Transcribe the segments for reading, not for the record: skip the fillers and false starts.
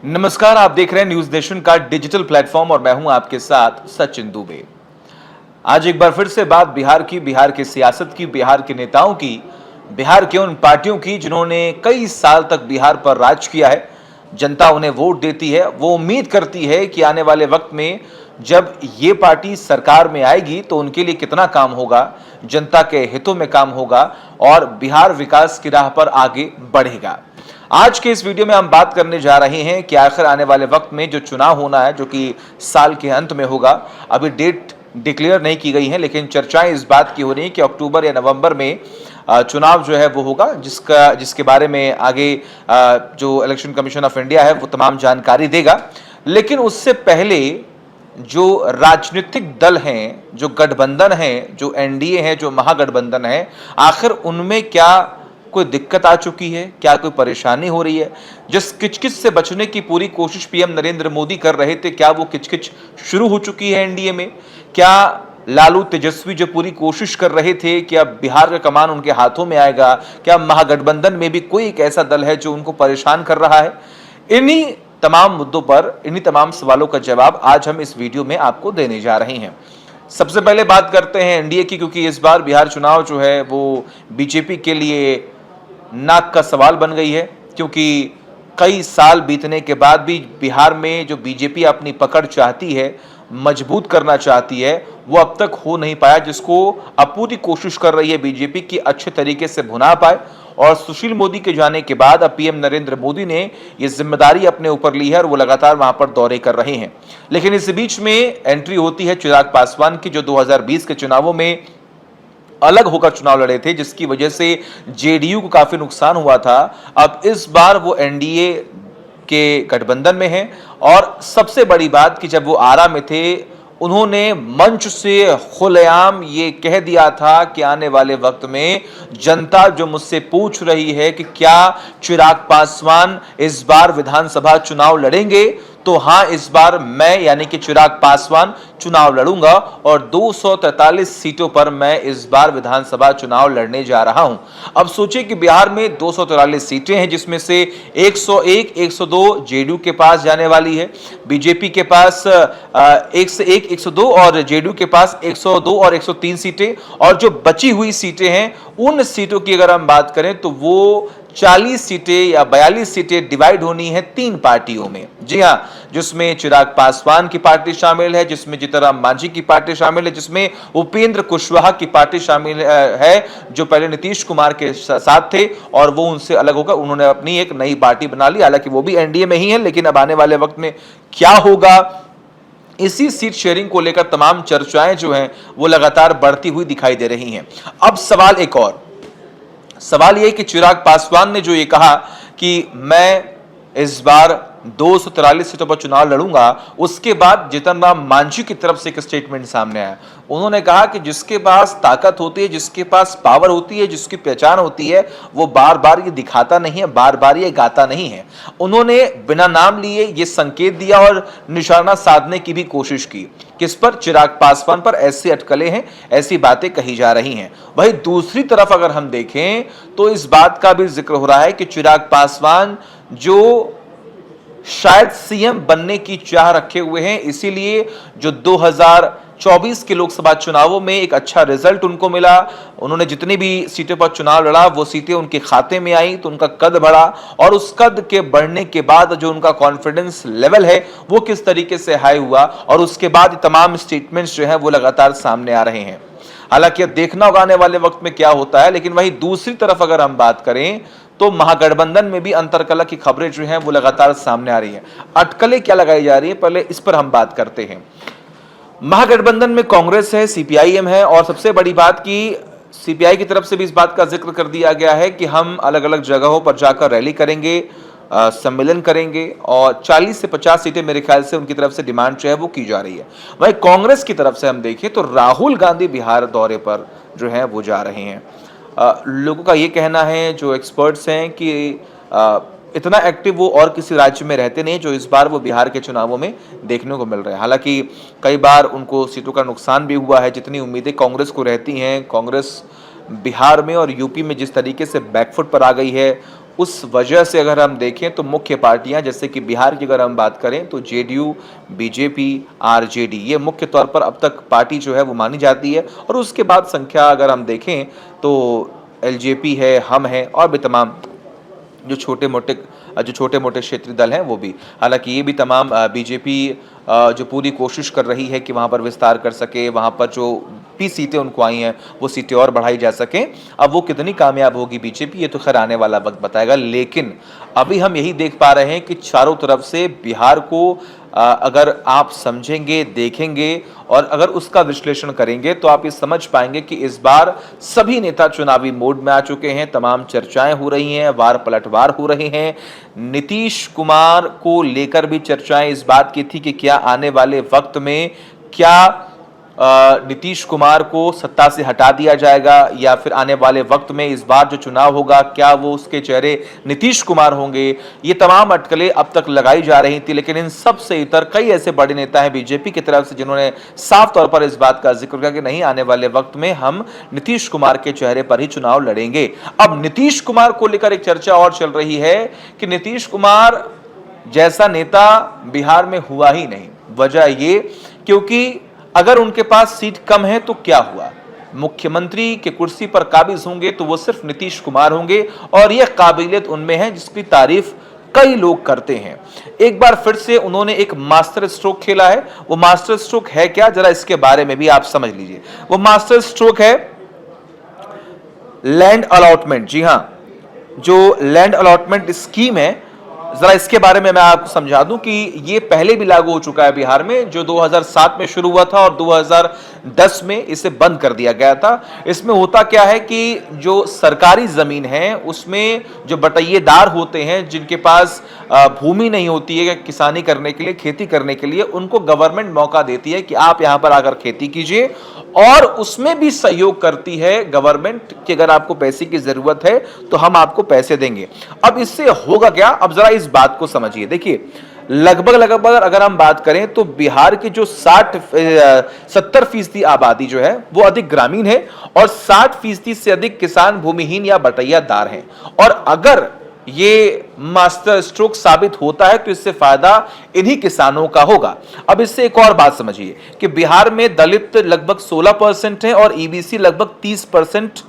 नमस्कार, आप देख रहे हैं न्यूज नेशन का डिजिटल प्लेटफॉर्म और मैं हूं आपके साथ सचिन दुबे। आज एक बार फिर से बात बिहार की सियासत की, बिहार के नेताओं की, बिहार के उन पार्टियों की जिन्होंने कई साल तक बिहार पर राज किया है। जनता उन्हें वोट देती है, वो उम्मीद करती है कि आने वाले वक्त में जब ये पार्टी सरकार में आएगी तो उनके लिए कितना काम होगा, जनता के हितों में काम होगा और बिहार विकास की राह पर आगे बढ़ेगा। आज के इस वीडियो में हम बात करने जा रहे हैं कि आखिर आने वाले वक्त में जो चुनाव होना है, जो कि साल के अंत में होगा, अभी डेट डिक्लेयर नहीं की गई है, लेकिन चर्चाएं इस बात की हो रही है कि अक्टूबर या नवंबर में चुनाव जो है वो होगा, जिसके बारे में आगे जो इलेक्शन कमीशन ऑफ इंडिया है वो तमाम जानकारी देगा। लेकिन उससे पहले जो राजनीतिक दल हैं, जो गठबंधन हैं, जो एनडीए है, जो महागठबंधन है, आखिर उनमें क्या कोई दिक्कत आ चुकी है, क्या कोई परेशानी हो रही है? जिस किचकिच से बचने की पूरी कोशिश पीएम नरेंद्र मोदी कर रहे थे, क्या वो किचकिच शुरू हो चुकी है एनडीए में? क्या लालू तेजस्वी जो पूरी कोशिश कर रहे थे कि अब बिहार का कमान उनके हाथों में आएगा, क्या महागठबंधन में भी कोई एक ऐसा दल है जो उनको परेशान कर रहा है? इन्हीं तमाम मुद्दों पर, इन्हीं तमाम सवालों का जवाब आज हम इस वीडियो में आपको देने जा रहे हैं। सबसे पहले बात करते हैं एनडीए की, क्योंकि इस बार बिहार चुनाव जो है वो बीजेपी के लिए नाक का सवाल बन गई है, क्योंकि कई साल बीतने के बाद भी बिहार में जो बीजेपी अपनी पकड़ चाहती है, मजबूत करना चाहती है, वो अब तक हो नहीं पाया, जिसको अब पूरी कोशिश कर रही है बीजेपी की अच्छे तरीके से भुना पाए। और सुशील मोदी के जाने के बाद अब पीएम नरेंद्र मोदी ने ये जिम्मेदारी अपने ऊपर ली है और वो लगातार वहां पर दौरे कर रहे हैं। लेकिन इस बीच में एंट्री होती है चिराग पासवान की, जो 2020 के चुनावों में अलग होकर चुनाव लड़े थे, जिसकी वजह से जेडीयू को काफी नुकसान हुआ था। अब इस बार वो एनडीए के गठबंधन में हैं और सबसे बड़ी बात कि जब वो आरा में थे, उन्होंने मंच से खुलेआम ये कह दिया था कि आने वाले वक्त में जनता जो मुझसे पूछ रही है कि क्या चिराग पासवान इस बार विधानसभा चुनाव लड़ेंगे, तो हां, इस बार मैं यानी कि चिराग पासवान चुनाव लड़ूंगा और 243 सीटों पर मैं इस बार विधानसभा चुनाव लड़ने जा रहा हूं। अब सोचिए कि बिहार में 243 सीटें हैं, जिसमें से 101, 102 जेडीयू के पास जाने वाली है, बीजेपी के पास 101, 102 और जेडीयू के पास 102 और 103 सीटें। और जो बची हुई सीटें हैं, उन सीटों की अगर हम बात करें तो वो 40 सीटें या 42 सीटें डिवाइड होनी है 3 पार्टियों में। जी हां, जिसमें चिराग पासवान की पार्टी शामिल है, जिसमें जीतनराम मांझी की पार्टी शामिल है, जिसमें उपेंद्र कुशवाहा की पार्टी शामिल है, जो पहले नीतीश कुमार के साथ थे और वो उनसे अलग होकर उन्होंने अपनी एक नई पार्टी बना ली। हालांकि वो भी एनडीए में ही है, लेकिन अब आने वाले वक्त में क्या होगा, इसी सीट शेयरिंग को लेकर तमाम चर्चाएं जो हैं वो लगातार बढ़ती हुई दिखाई दे रही हैं। अब सवाल एक और सवाल यह कि चिराग पासवान ने जो ये कहा कि मैं इस बार 243 सीटों पर चुनाव लड़ूंगा, उसके बाद जीतनराम मांझी की तरफ से एक स्टेटमेंट सामने आया। उन्होंने कहा कि जिसके पास ताकत होती है, जिसके पास पावर होती है, जिसकी पहचान होती है, वो बार बार ये दिखाता नहीं है, बार बार ये गाता नहीं है। उन्होंने बिना नाम लिए ये संकेत दिया और निशाना साधने की भी कोशिश की। किस पर? चिराग पासवान पर ऐसी अटकलें हैं, ऐसी बातें कही जा रही हैं। वहीं दूसरी तरफ अगर हम देखें तो इस बात का भी जिक्र हो रहा है कि चिराग पासवान जो शायद सीएम बनने की चाह रखे हुए हैं, इसीलिए जो 2024 के लोकसभा चुनावों में एक अच्छा रिजल्ट उनको मिला, उन्होंने जितनी भी सीटों पर चुनाव लड़ा वो सीटें उनके खाते में आई तो उनका कद बढ़ा और उस कद के बढ़ने के बाद जो उनका कॉन्फिडेंस लेवल है वो किस तरीके से हाई हुआ और उसके बाद तमाम स्टेटमेंट्स जो हैं वो लगातार सामने आ रहे हैं। हालांकि अब देखना होगा आने वाले वक्त में क्या होता है। लेकिन वहीं दूसरी तरफ अगर हम बात करें तो महागठबंधन में भी अंतरकलह की खबरें जो हैं वो लगातार सामने आ रही हैं। अटकलें क्या लगाई जा रही है, पहले इस पर हम बात करते हैं। महागठबंधन में कांग्रेस है, सीपीआईएम है और सबसे बड़ी बात की सीपीआई की तरफ से भी इस बात का जिक्र कर दिया गया है कि हम अलग अलग जगहों पर जाकर रैली करेंगे, सम्मेलन करेंगे और 40 से 50 सीटें मेरे ख्याल से उनकी तरफ से डिमांड जो है वो की जा रही है। वहीं कांग्रेस की तरफ से हम देखें तो राहुल गांधी बिहार दौरे पर जो है वो जा रहे हैं। लोगों का ये कहना है, जो एक्सपर्ट्स हैं, कि इतना एक्टिव वो और किसी राज्य में रहते नहीं जो इस बार वो बिहार के चुनावों में देखने को मिल रहे हैं। हालांकि कई बार उनको सीटों का नुकसान भी हुआ है, जितनी उम्मीदें कांग्रेस को रहती हैं, कांग्रेस बिहार में और यूपी में जिस तरीके से बैकफुट पर आ गई है, उस वजह से अगर हम देखें तो मुख्य पार्टियां, जैसे कि बिहार की अगर हम बात करें तो जेडीयू, बीजेपी, आरजेडी, ये मुख्य तौर पर अब तक पार्टी जो है वो मानी जाती है। और उसके बाद संख्या अगर हम देखें तो एलजेपी है, हम है और भी तमाम जो छोटे मोटे क्षेत्रीय दल हैं वो भी। हालांकि ये भी तमाम बीजेपी जो पूरी कोशिश कर रही है कि वहाँ पर विस्तार कर सके, वहाँ पर जो भी सीटें उनको आई हैं वो सीटें और बढ़ाई जा सकें। अब वो कितनी कामयाब होगी बीजेपी, ये तो खैर आने वाला वक्त बताएगा। लेकिन अभी हम यही देख पा रहे हैं कि चारों तरफ से बिहार को अगर आप समझेंगे, देखेंगे और अगर उसका विश्लेषण करेंगे तो आप ये समझ पाएंगे कि इस बार सभी नेता चुनावी मोड में आ चुके हैं। तमाम चर्चाएं हो रही हैं, वार पलटवार हो रहे हैं। नीतीश कुमार को लेकर भी चर्चाएं इस बात की थी कि क्या आने वाले वक्त में क्या नीतीश कुमार को सत्ता से हटा दिया जाएगा या फिर आने वाले वक्त में इस बार जो चुनाव होगा क्या वो उसके चेहरे नीतीश कुमार होंगे। ये तमाम अटकलें अब तक लगाई जा रही थी। लेकिन इन सब से इतर कई ऐसे बड़े नेता हैं बीजेपी की तरफ से जिन्होंने साफ तौर पर इस बात का जिक्र किया कि नहीं, आने वाले वक्त में हम नीतीश कुमार के चेहरे पर ही चुनाव लड़ेंगे। अब नीतीश कुमार को लेकर एक चर्चा और चल रही है कि नीतीश कुमार जैसा नेता बिहार में हुआ ही नहीं। वजह ये क्योंकि अगर उनके पास सीट कम है तो क्या हुआ, मुख्यमंत्री के कुर्सी पर काबिज होंगे तो वो सिर्फ नीतीश कुमार होंगे और यह काबिलियत उनमें है जिसकी तारीफ कई लोग करते हैं। एक बार फिर से उन्होंने एक मास्टर स्ट्रोक खेला है। वो मास्टर स्ट्रोक है क्या, जरा इसके बारे में भी आप समझ लीजिए। वो मास्टर स्ट्रोक है लैंड अलॉटमेंट। जी हां, जो लैंड अलॉटमेंट स्कीम है, जरा इसके बारे में मैं आपको समझा दूं कि ये पहले भी लागू हो चुका है बिहार में, जो 2007 में शुरू हुआ था और 2010 में इसे बंद कर दिया गया था। इसमें होता क्या है कि जो सरकारी जमीन है उसमें जो बटाइयेदार होते हैं, जिनके पास भूमि नहीं होती है किसानी करने के लिए, खेती करने के लिए, उनको गवर्नमेंट मौका देती है कि आप यहां पर आकर खेती कीजिए और उसमें भी सहयोग करती है गवर्नमेंट कि अगर आपको पैसे की जरूरत है तो हम आपको पैसे देंगे। अब इससे होगा क्या, अब जरा इस बात को समझिए। देखिए, लगभग अगर हम बात करें तो बिहार की जो 70% आबादी जो है वो अधिक ग्रामीण है और 60% से अधिक किसान भूमिहीन या बटैयादार हैं। और अगर ये मास्टर स्ट्रोक साबित होता है तो इससे फायदा इन्हीं किसानों का होगा। अब इससे एक और बात समझिए कि बिहार में दलित लगभग 16% है और ईबीसी लगभग 30%,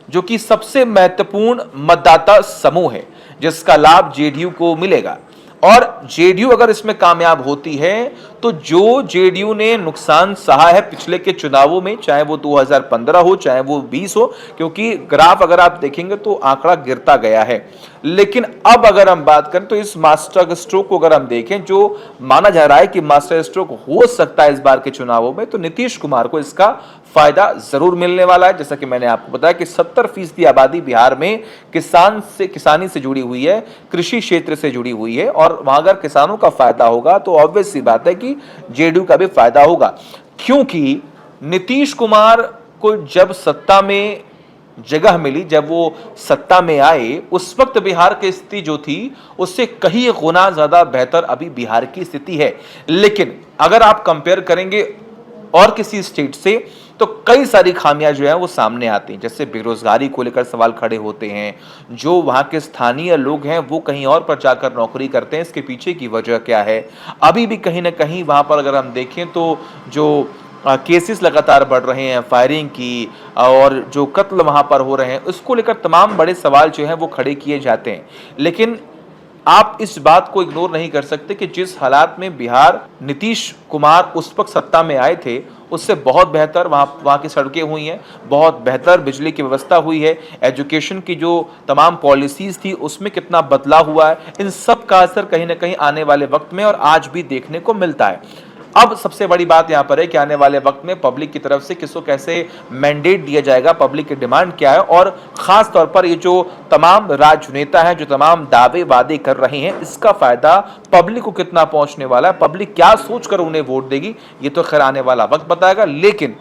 जो कि सबसे महत्वपूर्ण मतदाता समूह है जिसका लाभ जेडीयू को मिलेगा। और जेडीयू अगर इसमें कामयाब होती है तो जो जेडीयू ने नुकसान सहा है पिछले के चुनावों में, चाहे वो 2015 हो चाहे वो 20 हो, क्योंकि ग्राफ अगर आप देखेंगे तो आंकड़ा गिरता गया है। लेकिन अब अगर हम बात करें तो इस मास्टर स्ट्रोक को अगर हम देखें, जो माना जा रहा है कि मास्टर स्ट्रोक हो सकता है इस बार के चुनावों में, तो नीतीश कुमार को इसका फायदा जरूर मिलने वाला है। जैसा कि मैंने आपको बताया कि 70% आबादी बिहार में किसानी से जुड़ी हुई है, कृषि क्षेत्र से जुड़ी हुई है और वहां अगर किसानों का फायदा होगा तो ऑब्वियस सी बात है कि जेडीयू का भी फायदा होगा। क्योंकि नीतीश कुमार को जब सत्ता में जगह मिली, जब वो सत्ता में आए, उस वक्त बिहार की स्थिति जो थी उससे कहीं गुना ज्यादा बेहतर अभी बिहार की स्थिति है। लेकिन अगर आप कंपेयर करेंगे और किसी स्टेट से तो कई सारी खामियां जो है वो सामने आती हैं। जैसे बेरोजगारी को लेकर सवाल खड़े होते हैं, जो वहां के स्थानीय लोग हैं वो कहीं और पर जाकर नौकरी करते हैं। इसके पीछे की वजह क्या है, अभी भी कहीं ना कहीं वहां पर अगर हम देखें तो जो केसेस लगातार बढ़ रहे हैं फायरिंग की और जो कत्ल वहां पर हो रहे हैं, उसको लेकर तमाम बड़े सवाल जो हैं वो खड़े किए जाते हैं। लेकिन आप इस बात को इग्नोर नहीं कर सकते कि जिस हालात में बिहार नीतीश कुमार उस वक्त सत्ता में आए थे उससे बहुत बेहतर वहाँ की सड़कें हुई हैं, बहुत बेहतर बिजली की व्यवस्था हुई है, एजुकेशन की जो तमाम पॉलिसीज थी उसमें कितना बदलाव हुआ है। इन सब का असर कहीं ना कहीं आने वाले वक्त में और आज भी देखने को मिलता है। अब सबसे बड़ी बात यहां पर है कि आने वाले वक्त में पब्लिक की तरफ से किसको कैसे मैंडेट दिया जाएगा, पब्लिक की डिमांड क्या है और खास तौर पर ये जो तमाम राजनेता हैं, जो तमाम दावे वादे कर रहे हैं, इसका फायदा पब्लिक को कितना पहुंचने वाला है, पब्लिक क्या सोचकर उन्हें वोट देगी, ये तो खैर आने वाला वक्त बताएगा। लेकिन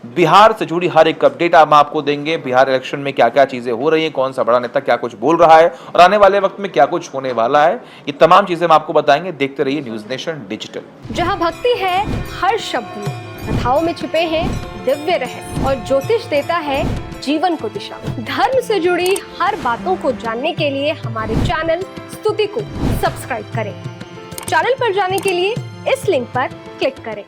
बिहार से जुड़ी हर एक अपडेट हम आपको देंगे। बिहार इलेक्शन में क्या क्या चीजें हो रही हैं, कौन सा बड़ा नेता क्या कुछ बोल रहा है और आने वाले वक्त में क्या कुछ होने वाला है, ये तमाम चीजें हम आपको बताएंगे। देखते रहिए न्यूज नेशन डिजिटल। जहां भक्ति है हर शब्द में, कथाओं में छुपे हैं दिव्य रहस्य और ज्योतिष देता है जीवन को दिशा। धर्म से जुड़ी हर बातों को जानने के लिए हमारे चैनल स्तुति को सब्सक्राइब करें। चैनल पर जाने के लिए इस लिंक पर क्लिक करें।